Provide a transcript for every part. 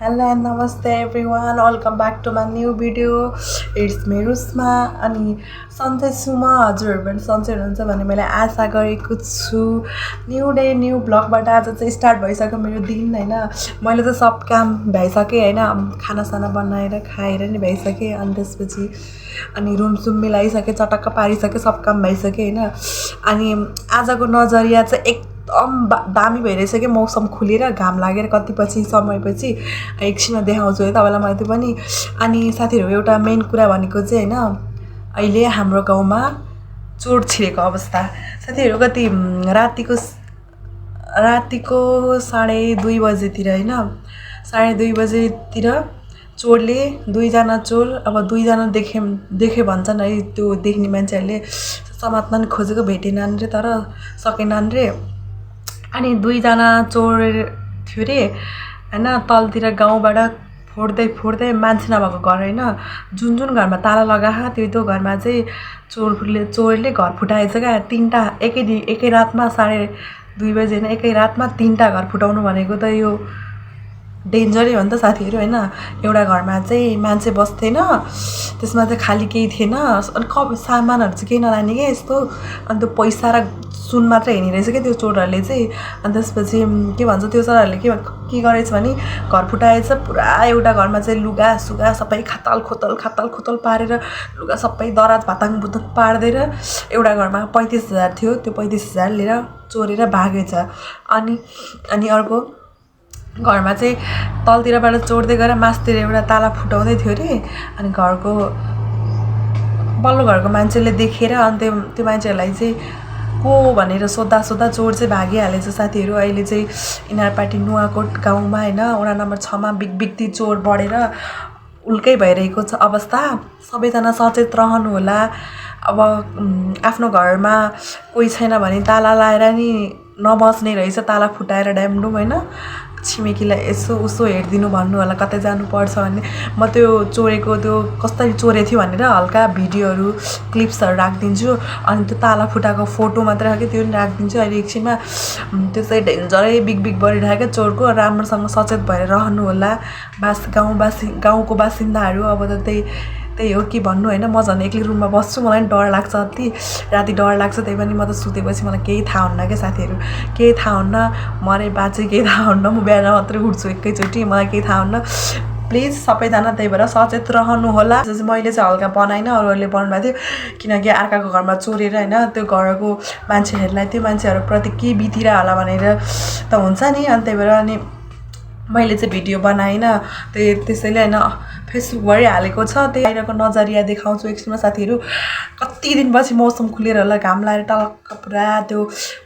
Hello and namaste everyone. Welcome back to my new video. It's me Rusma अनि सन्चै छु म हजुरहरु पनि सन्चै हुनुहुन्छ भन्ने मैले आशा गरेको छु। न्यू डे न्यू ब्लगबाट आज चाहिँ स्टार्ट भइसक्यो मेरो दिन हैन। मैले त सब काम भइसके हैन। खाना साना बनाएर खाएर नि भइसके अनि त्यसपछि अनि रुम सुम मिलाइसके चटक्क पारिसके सब काम भइसके हैन। अनि आजको नजरिया चाहिँ एकदम दामी भइरहेछ के मौसम खुलेर घाम लागेर कति पछि समयपछि एकछिनमा देखाउँछु है तपाईलाई मैले त्यो पनि। अनि साथीहरु एउटा मेन कुरा भनेको चाहिँ हैन अहिले हाम्रो गाउँमा चोर छिरेको अवस्था। साथीहरु कति रातिको 2:30 बजेतिर हैन 2:30 बजेतिर चोरले दुईजना चोर अब दुईजना देखे भन्छन् है त्यो देख्ने मान्छेहरुले समात्न खोजेको भेटेनन् रे तर सकेनन् रे। अनि दुईजना चोर थियो रे हैन तलतिर गाउँबाट फोड्दै मान्छे नभएको घर हैन जुन घरमा ताला लगाहा त्यो घरमा चाहिँ चोरले घर फुटाएछ क्या। तीनटा एकै रातमा 2:30 बजे हैन एकै रातमा तीनटा घर फुटाउनु भनेको त यो डेन्जरै हो नि त साथीहरु हैन। एउटा घरमा चाहिँ मान्छे बस्दैन त्यसमा चाहिँ खाली केही थिएन अनि सामानहरु चाहिँ केही नलाने के यस्तो अनि त्यो पैसा र सुन मात्र हेर्ने रहेछ के त्यो चोरहरुले चाहिँ। अनि त्यसपछि के भन्छ त्यो चोरहरुले के गरेछ भने घर फुटाएछ पुरा एउटा घरमा चाहिँ लुगा सुगा सबै खाताल खोतल पारेर लुगा सबै दराज भाताङ भुतुङ पार्देर एउटा घरमा 35,000 थियो त्यो 35,000 लिएर चोरेर भागेछ। अनि अर्को घरमा चाहिँ तलतिरबाट चोर्दै गएर मास्तिर एउटा ताला फुटाउँदै थियो रे। अनि बल्लो घरको मान्छेले देखेर अनि त्यो मान्छेहरुलाई चाहिँ को भनेर सोध्दा चोर चाहिँ भागिहालेछ साथीहरु। अहिले चाहिँ इनारपाटी नुवाकोट गाउँमा हैन वडा नम्बर 6 मा बिग ती चोर बढेर उल्कै भइरहेको छ अवस्था। सबैजना सचेत रहनु होला। अब आफ्नो घरमा कोही छैन भने ताला लाएर नि नबस्ने रहेछ ताला फुटाएर ड्यामडुम हैन। छिमेकीलाई यसो हेर्दिनु भन्नु होला कतै जानु पर्छ भन्ने। म त्यो चोरेको त्यो कसरी चोरे थियो भनेर हल्का भिडियोहरु क्लिप्सहरु राख्दिन्छु अनि त्यो ताला फुटाको फोटो मात्र हो के त्यो नि राख्दिन्छु अहिले एकछिनमा। त्यो चाहिँ डेन्जरै बिग बढिरहेको चोरको राम्रोसँग सचेत भएर रहनु होला। गाउँको बासिन्दाहरु अब त त्यही हो कि भन्नु हैन। म झन् एक्लै रुममा बस्छु मलाई डर लाग्छ अति राति डर लाग्छ त्यही पनि म त सुतेपछि मलाई केही थाहा हुन्न के साथीहरु केही थाहा हुन्न मरे बाँचे केही थाहा हुन्न म बिहान मात्र उठ्छु एकैचोटी मलाई केही थाहा हुन्न। प्लिज सबैजना त्यही भएर सचेत रहनु होला। मैले चाहिँ हल्का बनाइन अरूहरुले बनाउनु भएको थियो किनकि अर्काको घरमा चोरेर हैन त्यो घरको मान्छेहरुलाई त्यो मान्छेहरुप्रति के बितिरा होला भनेर त हुन्छ नि। अनि त्यही भएर अनि मैले चाहिँ भिडियो बनाइन त्यसैले हैन फेसबुकभरि हालेको छ। त्यही बाहिरको नजरिया देखाउँछु एकछिनमा साथीहरु। कति दिनपछि मौसम खुलेर होला घाम लागेर टलक्क पुरा त्यो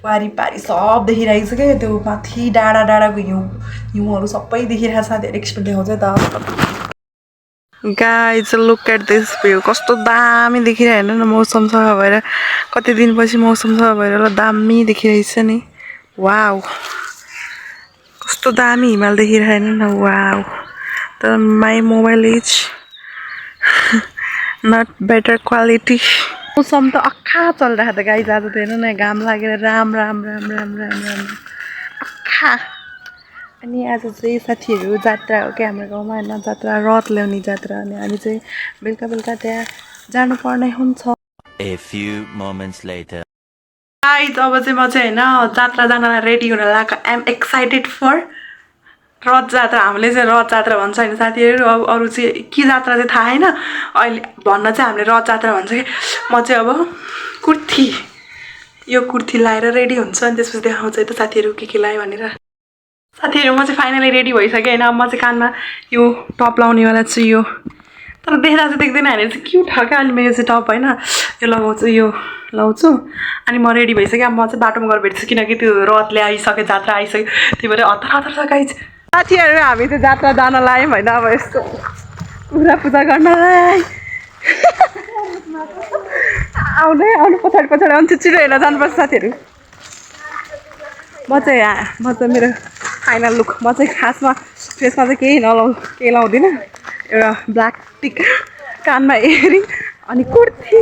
वारीपारी सब देखिरहेको छ के त्यो माथि डाँडाको हिउँहरु सबै देखिरहेको छ साथीहरु एकछिन देखाउँछु है त। Guys look at this view कस्तो दामी देखिरहेको हैन मौसम सफा भएर कति दिनपछि मौसम सफा भएर होला दामी देखिरहेछ नि। वाउ कस्तो दामी हिमाल देखिरहेको हैन वाउ। तर my mobile is not better quality. मौसम त अक्खा चलिरहेको त गाइज आज त हेर्नु न घाम लागेर राम अक्खा। अनि आज चाहिँ साथीहरु जात्रा हो क्या हाम्रो गाउँमा हैन जात्रा रथ ल्याउने जात्रा अनि हामी चाहिँ बेलुका त्यहाँ जानु पर्ने हुन्छ। A few moments later. Guys अब चाहिँ म चाहिँ हैन जात्रा जानलाई रेडी हुन लागेको आइ एम एक्साइटेड फर रथ जात्रा। हामीले चाहिँ रथ जात्रा भन्छ हैन साथीहरु अब अरु चाहिँ के जात्रा चाहिँ थाहा हैन अहिले भन्न चाहिँ हामीले रथ जात्रा भन्छ कि। म चाहिँ अब यो कुर्ती लाएर रेडी हुन्छ अनि त्यसपछि देखाउँछ है त साथीहरु के लायो भनेर। साथीहरु म चाहिँ फाइनली रेडी भइसके हैन म चाहिँ कानमा यो टप लाउने वाला छु यो तर देख्दा चाहिँ देख्दैन हैन चाहिँ क्युट छ क्या। अनि मेरो चाहिँ टप हैन यो लगाउँछु यो लाउँछु अनि म रेडी भइसके म चाहिँ बाटोमा गएर भेट्छु किनकि त्यो रथले आइसके जात्रा आइसक्यो त्यही भएर हतार छ गाइज। साथीहरु हामी चाहिँ जात्रा जान लाग्यौं हैन अब यस्तो पूजा गर्नलाई आउनु पछाडि आउँछु छिटो हेर्न जानुपर्छ साथीहरु। म चाहिँ मेरो फाइनल लुक म चाहिँ खासमा फेसमा चाहिँ केही लाउँदिनँ एउटा ब्ल्याक टिक कानमा इयरिङ अनि कुर्ती।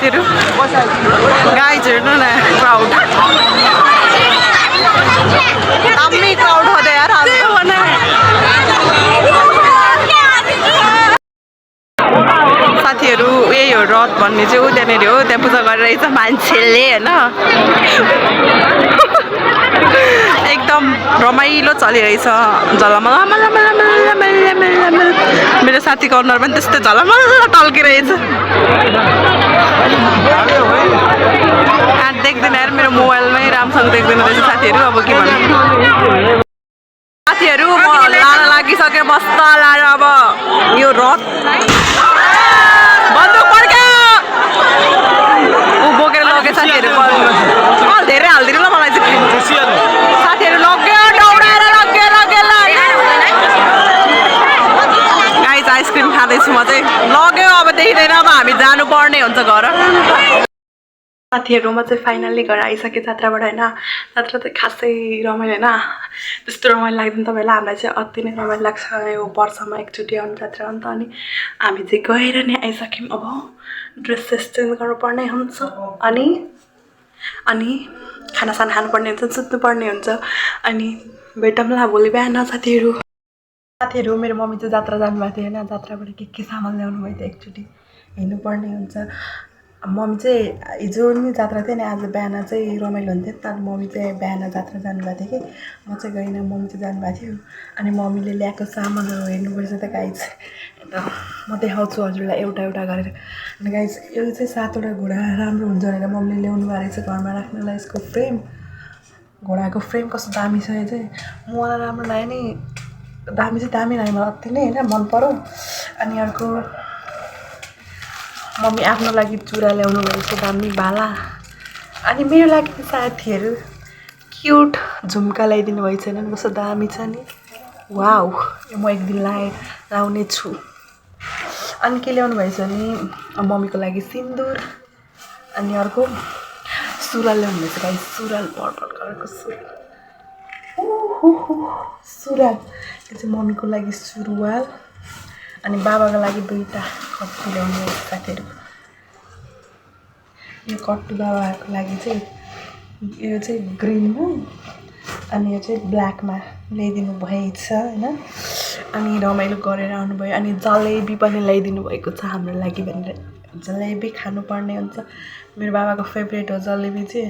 साथीहरू गाइज हेर्नु न क्राउड दामी क्राउड हो यार साथीहरू यही हो रथ भन्ने चाहिँ ऊ त्यहाँनिर हो त्यहाँ पूजा गरिरहेछ मान्छेले होइन एकदम रमाइलो चलिरहेछ झलमल मेरो साथीको अनुहार पनि त्यस्तो झलमल टल्किरहेछ देख्दैन यार मेरो मोबाइलमै राम्रोसँग देख्दैन रहेछ साथीहरू अब के भन्नु साथीहरू म लान लागिसकेँ मस्त लाएर अब यो रथ बन्दुक पड्क्यो ऊ बोकेर लग्यो साथीहरू धेरै हालिदिनु ल मलाई चाहिँ साथीहरू लग्यो दौडाएर लग्यो गाइस आइसक्रिम खाँदैछु म चाहिँ लग्यो अब देखिँदैन अब हामी जानुपर्ने हुन्छ घर साथीहरू म चाहिँ फाइनल्ली घर आइसकेँ जात्राबाट होइन जात्रा त खासै रमाइलो होइन त्यस्तो रमाइलो लाग्दैन तपाईँलाई हामीलाई चाहिँ अति नै रमाइलो लाग्छ यो वर्षमा एकचोटि आउने जात्रा हो नि त अनि हामी चाहिँ गएर नै आइसक्यौँ अब ड्रेसेस चेन्ज गर्नुपर्ने हुन्छ अनि खानासाना खानुपर्ने हुन्छ सुत्नुपर्ने हुन्छ अनि भेटौँला भोलि बिहान साथीहरू मेरो मम्मी चाहिँ जात्रा जानुभएको थियो होइन जात्राबाट के सामान ल्याउनु भयो त एकचोटि हेर्नुपर्ने हुन्छ मम्मी चाहिँ हिजो नि जात्रा थियो नि आज बिहान चाहिँ रमाइलो हुन्थ्यो नि त मम्मी चाहिँ बिहान जात्रा जानुभएको थियो कि म चाहिँ गइनँ मम्मी चाहिँ जानुभएको थियो अनि मम्मीले ल्याएको सामानहरू हेर्नुपर्छ त गाइज अन्त म देखाउँछु हजुरलाई एउटा गरेर अनि गाइज यो चाहिँ 7वटा घोडा राम्रो हुन्छ भनेर मम्मीले ल्याउनु भएको रहेछ घरमा राख्नलाई यसको फ्रेम घोडाको फ्रेम कस्तो दामी छ यो चाहिँ मलाई राम्रो लाग्यो नि दामी चाहिँ दामी लाग्यो मलाई अति नै होइन मन पऱ्यो अनि अर्को मम्मी आफ्नो लागि चुरा ल्याउनु भएछ दामी बाला अनि मेरो लागि साथीहरू क्युट झुम्का ल्याइदिनु भएको छैन कस्तो दामी छ नि वाउ यो म एक दिन लाउने छु अनि के ल्याउनु भएछ भने मम्मीको लागि सिन्दुर अनि अर्को सुरुवाल ल्याउनु भएछ गाइस सुरुवाल पर्पल कलरको सुरुवाल यो चाहिँ मम्मीको लागि सुरुवाल अनि बाबाको लागि 2टा कट्टु ल्याउनु भएको साथीहरू यो कट्टु बाबाको लागि चाहिँ यो चाहिँ ग्रिनमा अनि यो चाहिँ ब्ल्याकमा ल्याइदिनु भएछ होइन अनि रमाइलो गरेर आउनुभयो अनि जलेबी पनि ल्याइदिनु भएको छ हाम्रो लागि भनेर जलेबी खानुपर्ने हुन्छ मेरो बाबाको फेभरेट हो जलेबी चाहिँ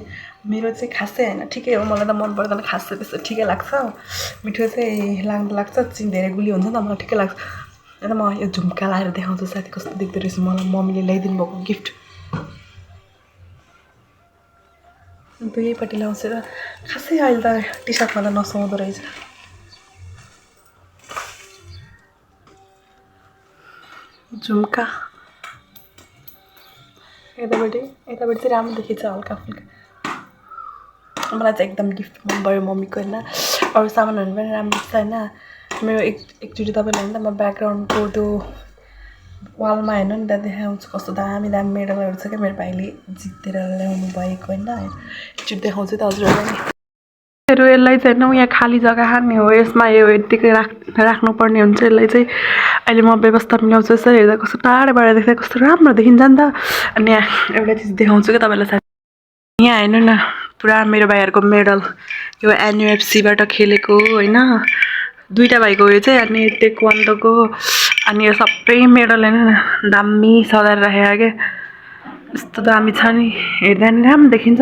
मेरो चाहिँ खासै होइन ठिकै हो मलाई त मन पर्दैन खासै त्यस्तो ठिकै लाग्छ मिठो चाहिँ लाग्छ चिनी धेरै गुलियो हुन्छ नि त मलाई ठिकै लाग्छ अन्त म यो झुम्का लाएर देखाउँछु साथी कस्तो देख्दो रहेछ मलाई मम्मीले ल्याइदिनु भएको गिफ्ट दुवैपट्टि ल्याउँछु र खासै अहिले त टी सर्टमा त नसुहाउँदो रहेछ झुम्का यतापट्टि चाहिँ राम्रो देखिन्छ हल्का फुल्का मलाई चाहिँ एकदम गिफ्ट मन पऱ्यो मम्मीको होइन अरू सामानहरू पनि राम्रो छ होइन मेरो एकचोटि तपाईँले होइन त म ब्याकग्राउन्डको त्यो वालमा हेर्नु नि त देखाउँछु कस्तो दामी मेडलहरू छ क्या मेरो भाइले जितेर ल्याउनु भएको होइन एकचोटि देखाउँछु त हजुरहरूलाई यसलाई चाहिँ होइन यहाँ खाली जग्गा खाने हो यसमा यो यत्तिकै राख्नुपर्ने हुन्छ यसलाई चाहिँ अहिले म व्यवस्था मिलाउँछु यसरी हेर्दा कस्तो टाढाबाट देख्दा कस्तो राम्रो देखिन्छ नि त अनि यहाँ एउटा चिज देखाउँछु क्या तपाईँलाई साथी यहाँ हेर्नु न पुरा मेरो भाइहरूको मेडल यो एनयुएफसीबाट खेलेको होइन 2टा भाइको यो चाहिँ अनि टेक्वान्डोको अनि यो सबै मेडल होइन न दामी सजाएर राखेको क्या यस्तो दामी छ नि हेर्दा नि राम्रो देखिन्छ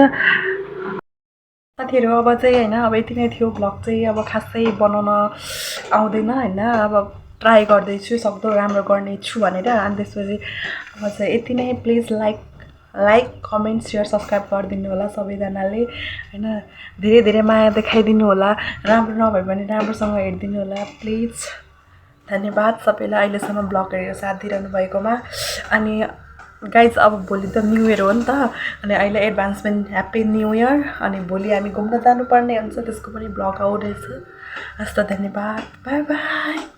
साथीहरू अब चाहिँ होइन अब यति नै थियो भ्लग चाहिँ अब खासै बनाउन आउँदैन होइन अब ट्राई गर्दैछु सक्दो राम्रो गर्ने छु भनेर अनि त्यसपछि अब चाहिँ यति नै please like comment share subscribe गरिदिनु होला सबैजनाले होइन धेरै माया देखाइदिनु होला राम्रो नभए पनि राम्रोसँग हेरिदिनु होला प्लिज धन्यवाद सबैलाई अहिलेसम्म ब्लग हेरेर साथ दिइरहनु भएकोमा अनि गाइज अब भोलि त न्यू इयर हो नि त अनि अहिले एडभान्समेन्ट ह्याप्पी न्यू इयर अनि भोलि हामी घुम्न जानुपर्ने हुन्छ त्यसको पनि ब्लग आउँदैछ हस् त धन्यवाद बाई